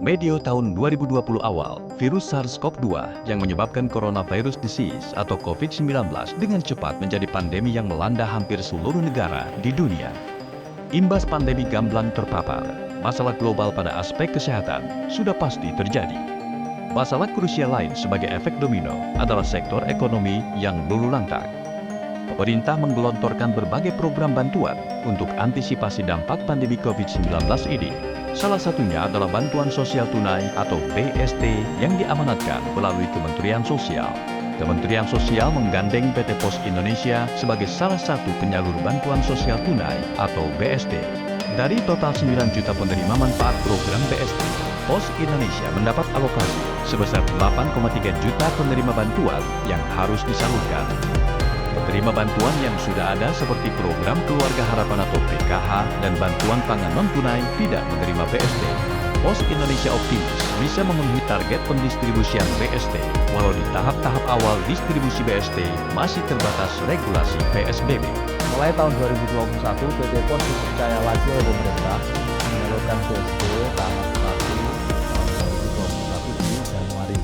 Medio tahun 2020 awal, virus SARS-CoV-2 yang menyebabkan coronavirus disease atau COVID-19 dengan cepat menjadi pandemi yang melanda hampir seluruh negara di dunia. Imbas pandemi gamblang terpapar, masalah global pada aspek kesehatan sudah pasti terjadi. Masalah krusial lain sebagai efek domino adalah sektor ekonomi yang luluh lantak. Pemerintah menggelontorkan berbagai program bantuan untuk antisipasi dampak pandemi COVID-19 ini. Salah satunya adalah bantuan sosial tunai atau BST yang diamanatkan melalui Kementerian Sosial. Kementerian Sosial menggandeng PT Pos Indonesia sebagai salah satu penyalur bantuan sosial tunai atau BST. Dari total 9 juta penerima manfaat program BST, Pos Indonesia mendapat alokasi sebesar 8,3 juta penerima bantuan yang harus disalurkan. Penerima bantuan yang sudah ada seperti program Keluarga Harapan atau PKH dan bantuan pangan non-tunai tidak menerima BST. Pos Indonesia optimis bisa memenuhi target pendistribusian BST, walau di tahap-tahap awal distribusi BST masih terbatas regulasi PSBB. Mulai tahun 2021, PT Pos dipercaya lagi oleh pemerintah menyalurkan BST tahap 1 tahun 2021 di Januari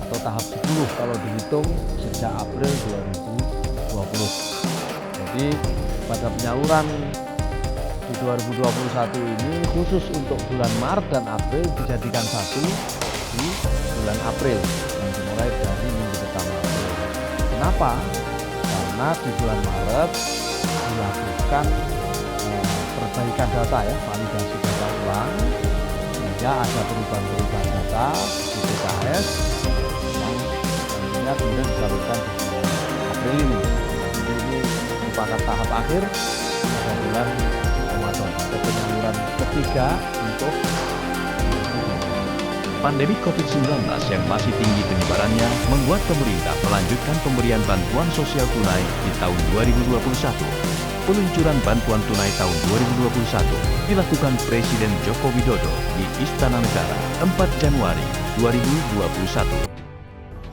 atau tahap 10 kalau dihitung sejak April 2020. Jadi pada penyaluran di 2021 ini khusus untuk bulan Maret dan April dijadikan satu di bulan April yang dimulai dari minggu pertama April. Kenapa? Karena di bulan Maret dilakukan perbaikan data ya, validasi data ulang sehingga ada perubahan-perubahan data di PKS yang tentunya kemudian disalurkan di bulan April ini. Ini merupakan tahap akhir pada bulan Ramadan atau penyaluran ketiga untuk pandemi COVID-19 yang masih tinggi penyebarannya membuat pemerintah melanjutkan pemberian bantuan sosial tunai di tahun 2021. Peluncuran bantuan tunai tahun 2021 dilakukan Presiden Joko Widodo di Istana Negara 4 Januari 2021.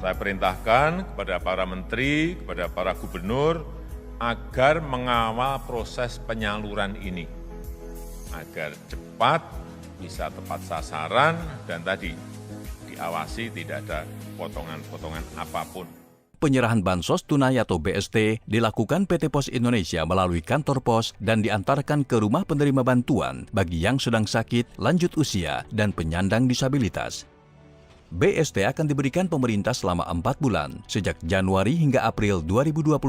Saya perintahkan kepada para menteri, kepada para gubernur, agar mengawal proses penyaluran ini. Agar cepat, bisa tepat sasaran, dan tadi diawasi tidak ada potongan-potongan apapun. Penyerahan bansos tunai atau BST dilakukan PT Pos Indonesia melalui kantor pos dan diantarkan ke rumah penerima bantuan bagi yang sedang sakit, lanjut usia, dan penyandang disabilitas. BST akan diberikan pemerintah selama 4 bulan, sejak Januari hingga April 2021,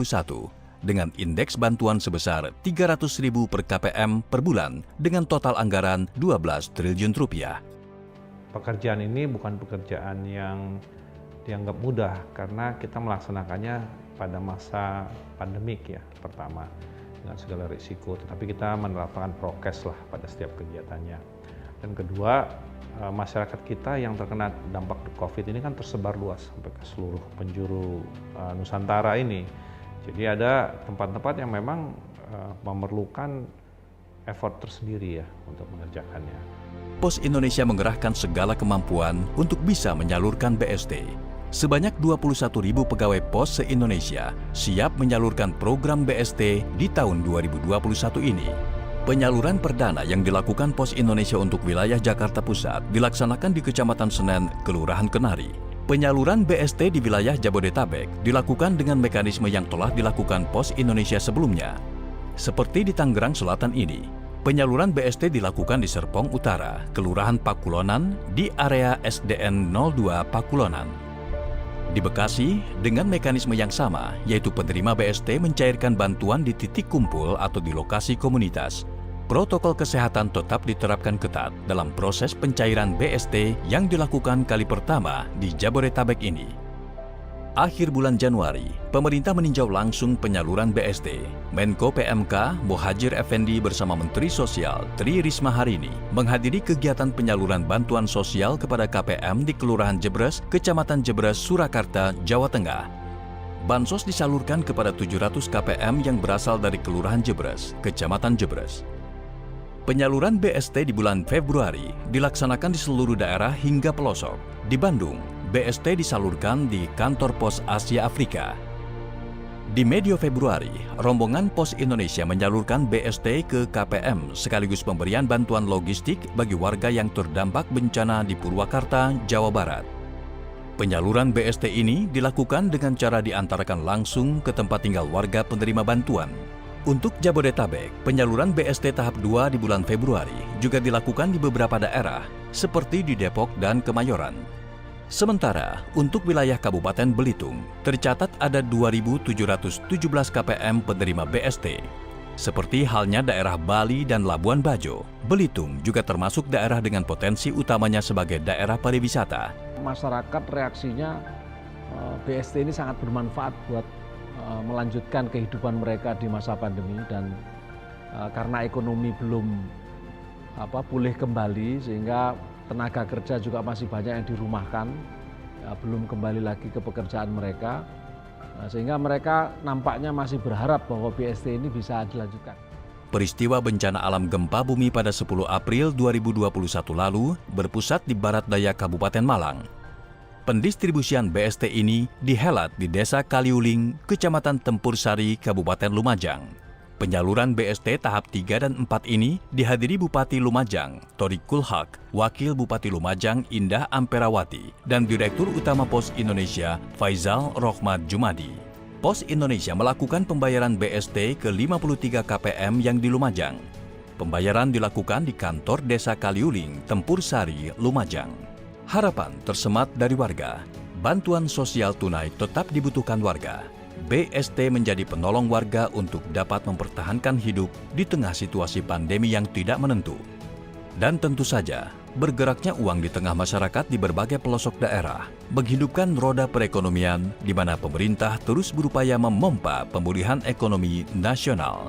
dengan indeks bantuan sebesar Rp300.000 per KPM per bulan, dengan total anggaran Rp12 triliun. Pekerjaan ini bukan pekerjaan yang dianggap mudah, karena kita melaksanakannya pada masa pandemik ya, pertama, dengan segala risiko, tetapi kita menerapkan prokes lah pada setiap kegiatannya. Dan kedua, masyarakat kita yang terkena dampak COVID ini kan tersebar luas sampai ke seluruh penjuru Nusantara ini. Jadi ada tempat-tempat yang memang memerlukan effort tersendiri ya untuk mengerjakannya. Pos Indonesia mengerahkan segala kemampuan untuk bisa menyalurkan BST. Sebanyak 21.000 pegawai pos se-Indonesia siap menyalurkan program BST di tahun 2021 ini. Penyaluran perdana yang dilakukan Pos Indonesia untuk wilayah Jakarta Pusat dilaksanakan di Kecamatan Senen, Kelurahan Kenari. Penyaluran BST di wilayah Jabodetabek dilakukan dengan mekanisme yang telah dilakukan Pos Indonesia sebelumnya. Seperti di Tangerang Selatan ini, penyaluran BST dilakukan di Serpong Utara, Kelurahan Pakulonan, di area SDN 02 Pakulonan. Di Bekasi, dengan mekanisme yang sama, yaitu penerima BST mencairkan bantuan di titik kumpul atau di lokasi komunitas. Protokol kesehatan tetap diterapkan ketat dalam proses pencairan BST yang dilakukan kali pertama di Jabodetabek ini. Akhir bulan Januari, pemerintah meninjau langsung penyaluran BST. Menko PMK Muhadjir Effendi bersama Menteri Sosial Tri Risma hari ini menghadiri kegiatan penyaluran bantuan sosial kepada KPM di Kelurahan Jebres, Kecamatan Jebres, Surakarta, Jawa Tengah. Bansos disalurkan kepada 700 KPM yang berasal dari Kelurahan Jebres, Kecamatan Jebres. Penyaluran BST di bulan Februari dilaksanakan di seluruh daerah hingga pelosok. Di Bandung, BST disalurkan di Kantor Pos Asia Afrika. Di medio Februari, rombongan Pos Indonesia menyalurkan BST ke KPM sekaligus pemberian bantuan logistik bagi warga yang terdampak bencana di Purwakarta, Jawa Barat. Penyaluran BST ini dilakukan dengan cara diantarkan langsung ke tempat tinggal warga penerima bantuan. Untuk Jabodetabek, penyaluran BST tahap 2 di bulan Februari juga dilakukan di beberapa daerah, seperti di Depok dan Kemayoran. Sementara untuk wilayah Kabupaten Belitung, tercatat ada 2.717 KPM penerima BST. Seperti halnya daerah Bali dan Labuan Bajo, Belitung juga termasuk daerah dengan potensi utamanya sebagai daerah pariwisata. Masyarakat reaksinya BST ini sangat bermanfaat buat melanjutkan kehidupan mereka di masa pandemi, dan karena ekonomi belum pulih kembali sehingga tenaga kerja juga masih banyak yang dirumahkan, belum kembali lagi ke pekerjaan mereka, sehingga mereka nampaknya masih berharap bahwa BST ini bisa dilanjutkan. Peristiwa bencana alam gempa bumi pada 10 April 2021 lalu berpusat di barat daya Kabupaten Malang. Pendistribusian BST ini dihelat di Desa Kaliuling, Kecamatan Tempur Sari, Kabupaten Lumajang. Penyaluran BST tahap 3 dan 4 ini dihadiri Bupati Lumajang, Tori Kulhak, Wakil Bupati Lumajang Indah Amperawati, dan Direktur Utama Pos Indonesia Faizal Rohmat Jumadi. Pos Indonesia melakukan pembayaran BST ke 53 KPM yang di Lumajang. Pembayaran dilakukan di kantor Desa Kaliuling, Tempur Sari, Lumajang. Harapan tersemat dari warga, bantuan sosial tunai tetap dibutuhkan warga. BST menjadi penolong warga untuk dapat mempertahankan hidup di tengah situasi pandemi yang tidak menentu. Dan tentu saja, bergeraknya uang di tengah masyarakat di berbagai pelosok daerah menghidupkan roda perekonomian di mana pemerintah terus berupaya memompa pemulihan ekonomi nasional.